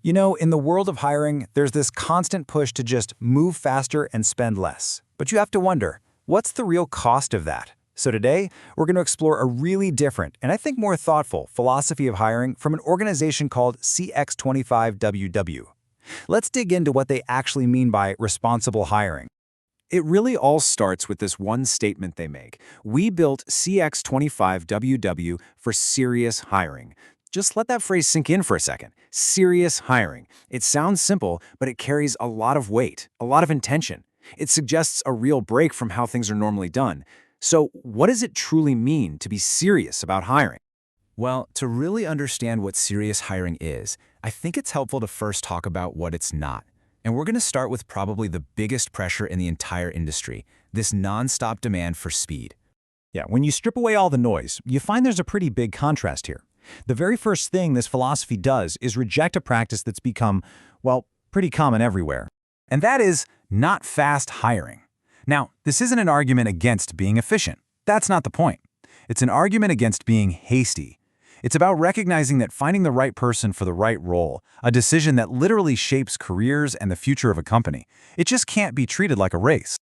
You know, in the world of hiring, there's this constant push to just move faster and spend less. But you have to wonder, what's the real cost of that? So today, we're going to explore a really different, and I think more thoughtful, philosophy of hiring from an organization called CX25WW. Let's dig into what they actually mean by responsible hiring. It really all starts with this one statement they make. We built CX25WW for serious hiring. Just let that phrase sink in for a second. Serious hiring. It sounds simple, but it carries a lot of weight, a lot of intention. It suggests a real break from how things are normally done. So, what does it truly mean to be serious about hiring? Well, to really understand what serious hiring is, I think it's helpful to first talk about what it's not. And we're going to start with probably the biggest pressure in the entire industry, this nonstop demand for speed. Yeah, when you strip away all the noise, you find there's a pretty big contrast here. The very first thing this philosophy does is reject a practice that's become, well, pretty common everywhere. And that is not fast hiring. Now, this isn't an argument against being efficient. That's not the point. It's an argument against being hasty. It's about recognizing that finding the right person for the right role, a decision that literally shapes careers and the future of a company, it just can't be treated like a race.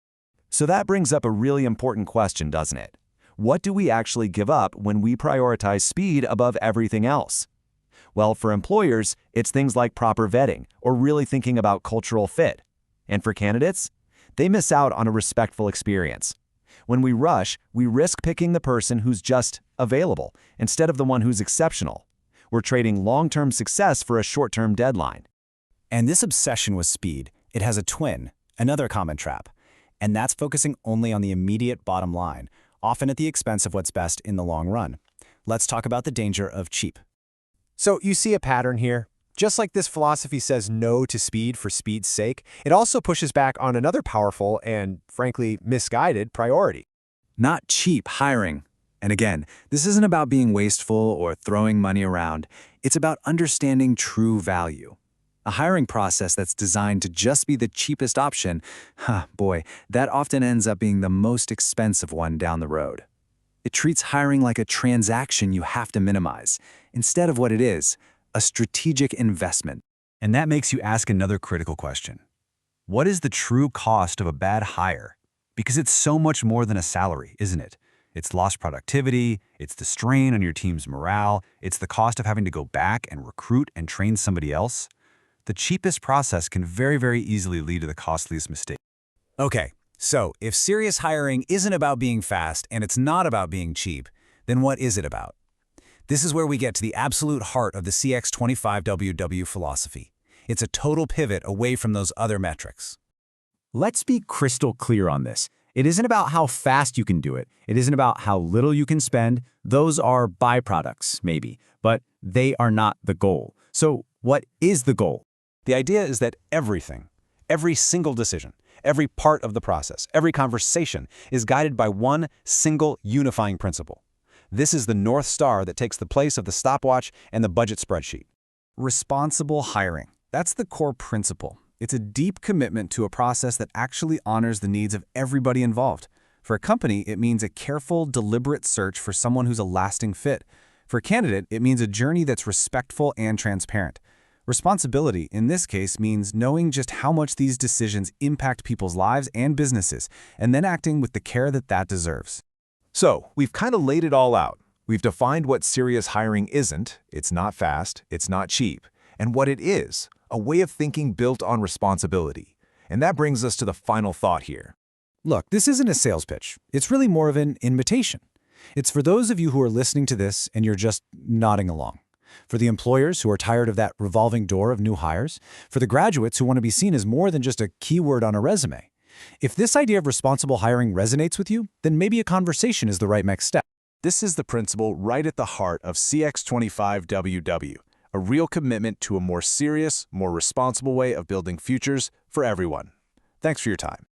So that brings up a really important question, doesn't it? What do we actually give up when we prioritize speed above everything else? Well, for employers, it's things like proper vetting or really thinking about cultural fit. And for candidates, they miss out on a respectful experience. When we rush, we risk picking the person who's just available instead of the one who's exceptional. We're trading long-term success for a short-term deadline. And this obsession with speed, it has a twin, another common trap. And that's focusing only on the immediate bottom line, often at the expense of what's best in the long run. Let's talk about the danger of cheap. So you see a pattern here. Just like this philosophy says no to speed for speed's sake, it also pushes back on another powerful and, frankly, misguided priority. Not cheap hiring. And again, this isn't about being wasteful or throwing money around. It's about understanding true value. A hiring process that's designed to just be the cheapest option, boy, that often ends up being the most expensive one down the road. It treats hiring like a transaction you have to minimize, instead of what it is, a strategic investment. And that makes you ask another critical question. What is the true cost of a bad hire? Because it's so much more than a salary, isn't it? It's lost productivity, it's the strain on your team's morale, it's the cost of having to go back and recruit and train somebody else. The cheapest process can very easily lead to the costliest mistake. Okay, so if serious hiring isn't about being fast and it's not about being cheap, then what is it about? This is where we get to the absolute heart of the CX25WW philosophy. It's a total pivot away from those other metrics. Let's be crystal clear on this. It isn't about how fast you can do it. It isn't about how little you can spend. Those are byproducts, maybe, but they are not the goal. So what is the goal? The idea is that everything, every single decision, every part of the process, every conversation is guided by one single unifying principle. This is the North Star that takes the place of the stopwatch and the budget spreadsheet. Responsible hiring. That's the core principle. It's a deep commitment to a process that actually honors the needs of everybody involved. For a company, it means a careful, deliberate search for someone who's a lasting fit. For a candidate, it means a journey that's respectful and transparent. Responsibility, in this case, means knowing just how much these decisions impact people's lives and businesses, and then acting with the care that deserves. So, we've kind of laid it all out. We've defined what serious hiring isn't, it's not fast, it's not cheap, and what it is, a way of thinking built on responsibility. And that brings us to the final thought here. Look, this isn't a sales pitch. It's really more of an invitation. It's for those of you who are listening to this and you're just nodding along. For the employers who are tired of that revolving door of new hires. For the graduates who want to be seen as more than just a keyword on a resume. If this idea of responsible hiring resonates with you, then maybe a conversation is the right next step. This is the principle right at the heart of CX25WW, a real commitment to a more serious, more responsible way of building futures for everyone. Thanks for your time.